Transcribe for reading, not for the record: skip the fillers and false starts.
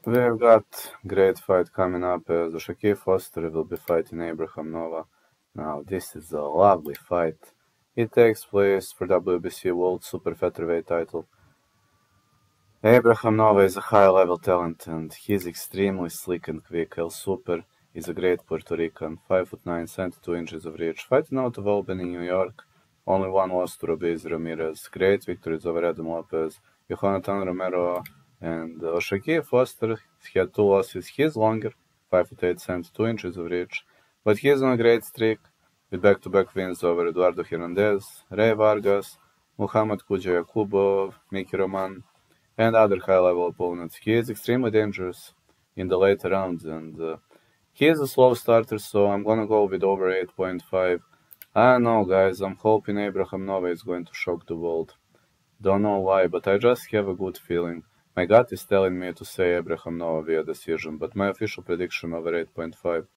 We've got great fight coming up as Shaquille Foster will be fighting Abraham Nova. Now, this is a lovely fight. It takes place for WBC World Super Featherweight title. Abraham Nova is a high-level talent and he's extremely slick and quick. El Super is a great Puerto Rican, 5'9", 72 inches of reach, fighting out of Albany, New York. Only one loss to Ruiz Ramirez. Great victories over Adam Lopez, Jonathan Romero, and Shaquille Foster. He had two losses. He's longer, 5'8", 72 inches of reach, but he's on a great streak with back-to-back wins over Eduardo Hernandez, Ray Vargas, Muhammad Kuja Yakubov, Mickey Roman, and other high-level opponents. He is extremely dangerous in the later rounds, and he is a slow starter, so I'm gonna go with over 8.5. I don't know, guys. I'm hoping Abraham Nova is going to shock the world. Don't know why, but I just have a good feeling. My gut is telling me to say Abraham Nova via decision, but my official prediction over 8.5.